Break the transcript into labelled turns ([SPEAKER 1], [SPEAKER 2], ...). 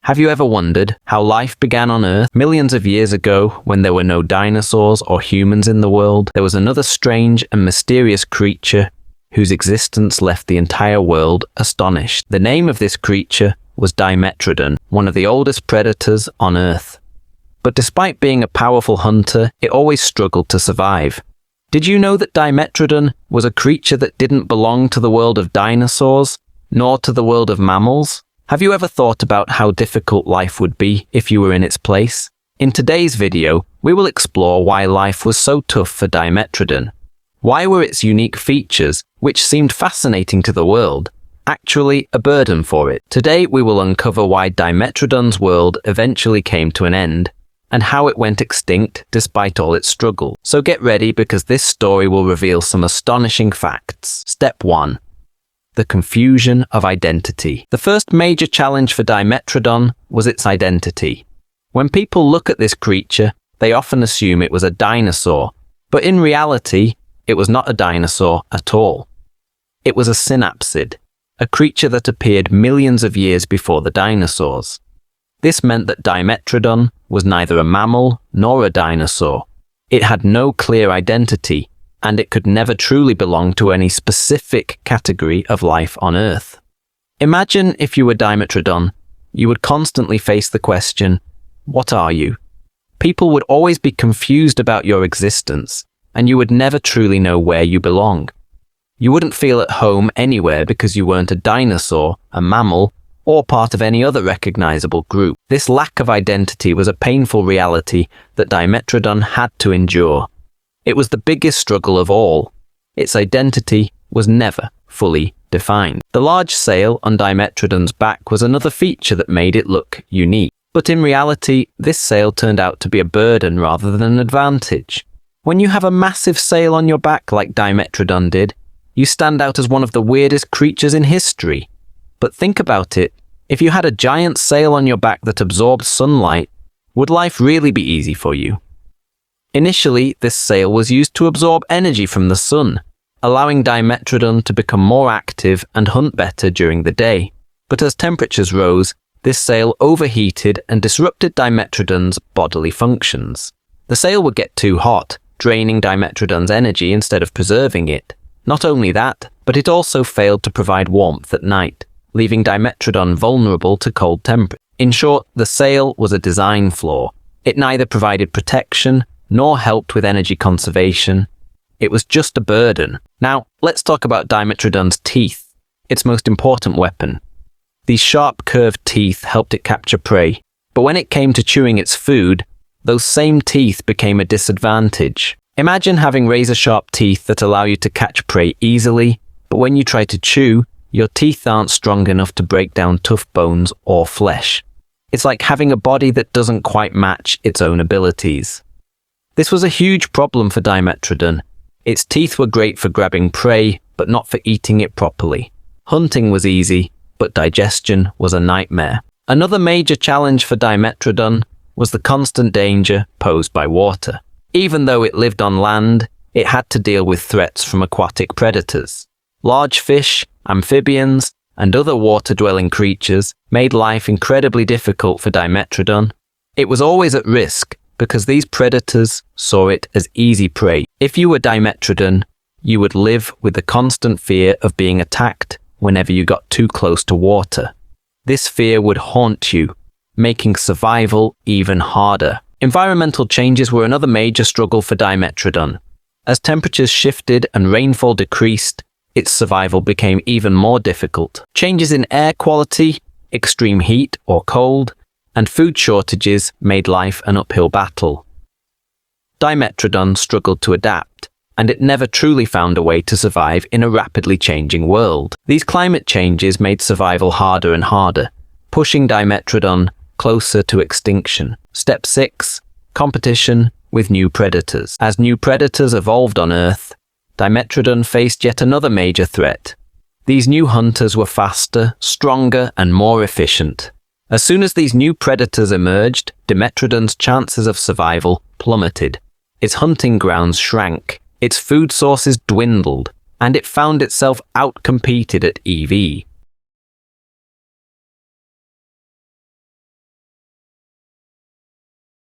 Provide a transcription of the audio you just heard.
[SPEAKER 1] Have you ever wondered how life began on Earth? Millions of years ago, when there were no dinosaurs or humans in the world, there was another strange and mysterious creature whose existence left the entire world astonished. The name of this creature was Dimetrodon, one of the oldest predators on Earth. But despite being a powerful hunter, it always struggled to survive. Did you know that Dimetrodon was a creature that didn't belong to the world of dinosaurs, nor to the world of mammals? Have you ever thought about how difficult life would be if you were in its place? In today's video, we will explore why life was so tough for Dimetrodon. Why were its unique features, which seemed fascinating to the world, actually a burden for it? Today, we will uncover why Dimetrodon's world eventually came to an end, and how it went extinct despite all its struggle. So get ready, because this story will reveal some astonishing facts. Step 1. The confusion of identity. The first major challenge for Dimetrodon was its identity. When people look at this creature, they often assume it was a dinosaur, but in reality, it was not a dinosaur at all. It was a synapsid, a creature that appeared millions of years before the dinosaurs. This meant that Dimetrodon was neither a mammal nor a dinosaur. It had no clear identity, and it could never truly belong to any specific category of life on Earth. Imagine if you were Dimetrodon, you would constantly face the question, what are you? People would always be confused about your existence, and you would never truly know where you belong. You wouldn't feel at home anywhere because you weren't a dinosaur, a mammal, or part of any other recognizable group. This lack of identity was a painful reality that Dimetrodon had to endure. It was the biggest struggle of all. Its identity was never fully defined. The large sail on Dimetrodon's back was another feature that made it look unique. But in reality, this sail turned out to be a burden rather than an advantage. When you have a massive sail on your back like Dimetrodon did, you stand out as one of the weirdest creatures in history. But think about it, if you had a giant sail on your back that absorbed sunlight, would life really be easy for you? Initially, this sail was used to absorb energy from the sun, allowing Dimetrodon to become more active and hunt better during the day. But as temperatures rose, this sail overheated and disrupted Dimetrodon's bodily functions. The sail would get too hot, draining Dimetrodon's energy instead of preserving it. Not only that, but it also failed to provide warmth at night, leaving Dimetrodon vulnerable to cold temperatures. In short, the sail was a design flaw. It neither provided protection nor helped with energy conservation. It was just a burden. Now, let's talk about Dimetrodon's teeth, its most important weapon. These sharp, curved teeth helped it capture prey, but when it came to chewing its food, those same teeth became a disadvantage. Imagine having razor-sharp teeth that allow you to catch prey easily, but when you try to chew, your teeth aren't strong enough to break down tough bones or flesh. It's like having a body that doesn't quite match its own abilities. This was a huge problem for Dimetrodon. Its teeth were great for grabbing prey, but not for eating it properly. Hunting was easy, but digestion was a nightmare. Another major challenge for Dimetrodon was the constant danger posed by water. Even though it lived on land, it had to deal with threats from aquatic predators. Large fish, amphibians, and other water-dwelling creatures made life incredibly difficult for Dimetrodon. It was always at risk, because these predators saw it as easy prey. If you were Dimetrodon, you would live with the constant fear of being attacked whenever you got too close to water. This fear would haunt you, making survival even harder. Environmental changes were another major struggle for Dimetrodon. As temperatures shifted and rainfall decreased, its survival became even more difficult. Changes in air quality, extreme heat or cold, and food shortages made life an uphill battle. Dimetrodon struggled to adapt, and it never truly found a way to survive in a rapidly changing world. These climate changes made survival harder and harder, pushing Dimetrodon closer to extinction. Step 6. Competition with new predators. As new predators evolved on Earth, Dimetrodon faced yet another major threat. These new hunters were faster, stronger, and more efficient. As soon as these new predators emerged, Dimetrodon's chances of survival plummeted. Its hunting grounds shrank, its food sources dwindled, and it found itself outcompeted at EV.